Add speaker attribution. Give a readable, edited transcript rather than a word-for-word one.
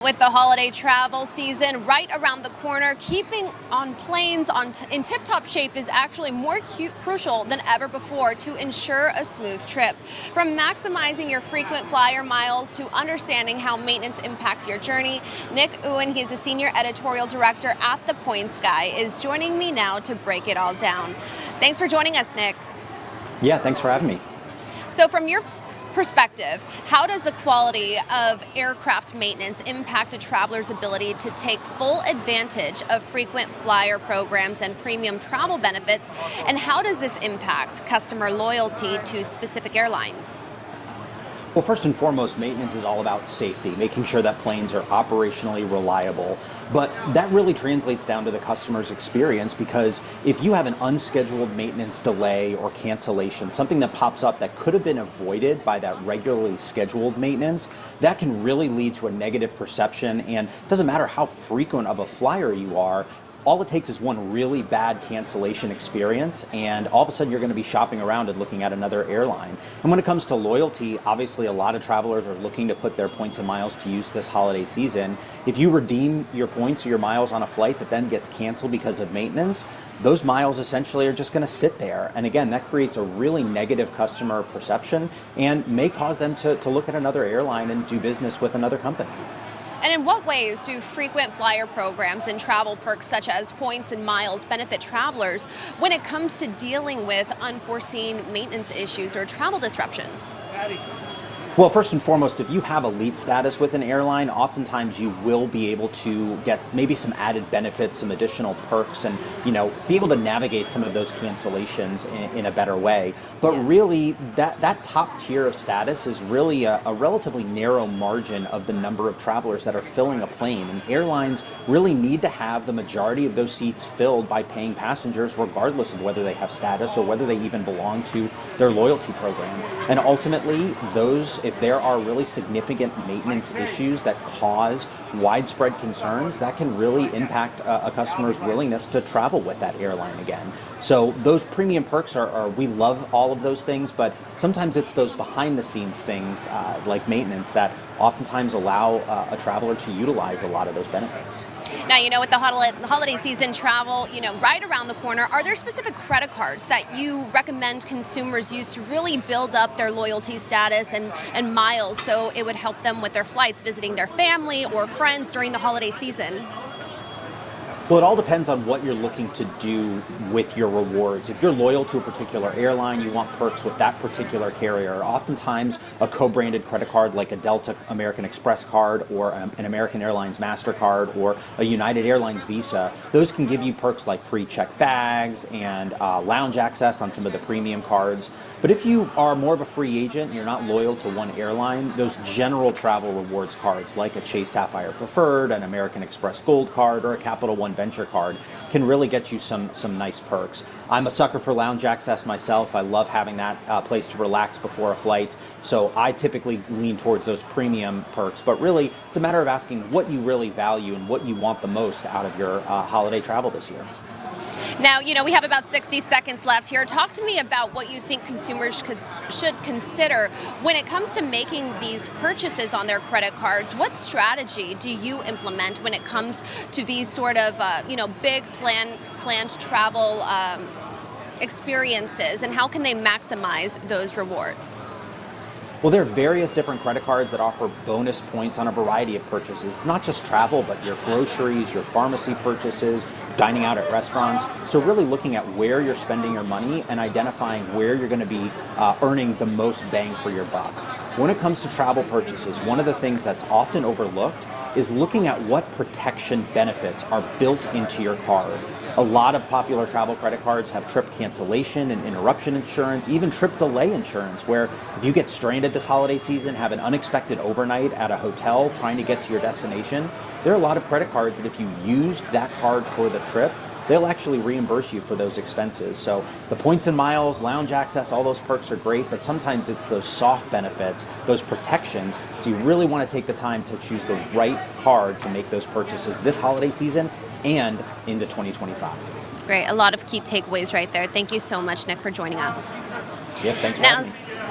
Speaker 1: With the holiday travel season right around the corner, keeping on planes in tip-top shape is actually more crucial than ever before to ensure a smooth trip. From maximizing your frequent flyer miles to understanding how maintenance impacts your journey, Nick Ewen, he's the Senior Editorial Director at The Points Guy, is joining me now to break it all down. Thanks for joining us, Nick.
Speaker 2: Yeah, thanks for having me.
Speaker 1: So from your perspective, how does the quality of aircraft maintenance impact a traveler's ability to take full advantage of frequent flyer programs and premium travel benefits? And how does this impact customer loyalty to specific airlines?
Speaker 2: Well, first and foremost, maintenance is all about safety, making sure that planes are operationally reliable. But that really translates down to the customer's experience, because if you have an unscheduled maintenance delay or cancellation, something that pops up that could have been avoided by that regularly scheduled maintenance, that can really lead to a negative perception. And it doesn't matter how frequent of a flyer you are, all it takes is one really bad cancellation experience, and all of a sudden you're going to be shopping around and looking at another airline. And when it comes to loyalty, obviously a lot of travelers are looking to put their points and miles to use this holiday season. If you redeem your points or your miles on a flight that then gets canceled because of maintenance, those miles essentially are just going to sit there. And again, that creates a really negative customer perception and may cause them to look at another airline and do business with another company.
Speaker 1: And in what ways do frequent flyer programs and travel perks such as points and miles benefit travelers when it comes to dealing with unforeseen maintenance issues or travel disruptions?
Speaker 2: Well, first and foremost, if you have elite status with an airline, oftentimes you will be able to get maybe some added benefits, some additional perks, and be able to navigate some of those cancellations in a better way. But really, that top tier of status is really a relatively narrow margin of the number of travelers that are filling a plane. And airlines really need to have the majority of those seats filled by paying passengers, regardless of whether they have status or whether they even belong to their loyalty program. And ultimately, if there are really significant maintenance issues that cause widespread concerns, that can really impact a customer's willingness to travel with that airline again. So those premium perks we love all of those things, but sometimes it's those behind the scenes things like maintenance that oftentimes allow a traveler to utilize a lot of those benefits.
Speaker 1: Now, with the holiday season travel, right around the corner, are there specific credit cards that you recommend consumers use to really build up their loyalty status and miles so it would help them with their flights, visiting their family or friends during the holiday season?
Speaker 2: Well, it all depends on what you're looking to do with your rewards. If you're loyal to a particular airline, you want perks with that particular carrier. Oftentimes, a co-branded credit card like a Delta American Express card or an American Airlines MasterCard or a United Airlines Visa, those can give you perks like free checked bags and lounge access on some of the premium cards. But if you are more of a free agent and you're not loyal to one airline, those general travel rewards cards like a Chase Sapphire Preferred, an American Express Gold card, or a Capital One Venture card can really get you some nice perks. I'm a sucker for lounge access myself. I love having that place to relax before a flight. So I typically lean towards those premium perks. But really, it's a matter of asking what you really value and what you want the most out of your holiday travel this year.
Speaker 1: Now, we have about 60 seconds left here. Talk to me about what you think consumers should consider when it comes to making these purchases on their credit cards. What strategy do you implement when it comes to these sort of, big planned travel experiences, and how can they maximize those rewards?
Speaker 2: Well, there are various different credit cards that offer bonus points on a variety of purchases, not just travel, but your groceries, your pharmacy purchases, dining out at restaurants. So really looking at where you're spending your money and identifying where you're going to be earning the most bang for your buck. When it comes to travel purchases, one of the things that's often overlooked is looking at what protection benefits are built into your card. A lot of popular travel credit cards have trip cancellation and interruption insurance, even trip delay insurance, where if you get stranded this holiday season, have an unexpected overnight at a hotel trying to get to your destination, there are a lot of credit cards that if you used that card for the trip, they'll actually reimburse you for those expenses. So the points and miles, lounge access, all those perks are great, but sometimes it's those soft benefits, those protections. So you really want to take the time to choose the right card to make those purchases this holiday season and into 2025.
Speaker 1: Great. A lot of key takeaways right there. Thank you so much, Nick, for joining us.
Speaker 2: Yep, thanks for having me.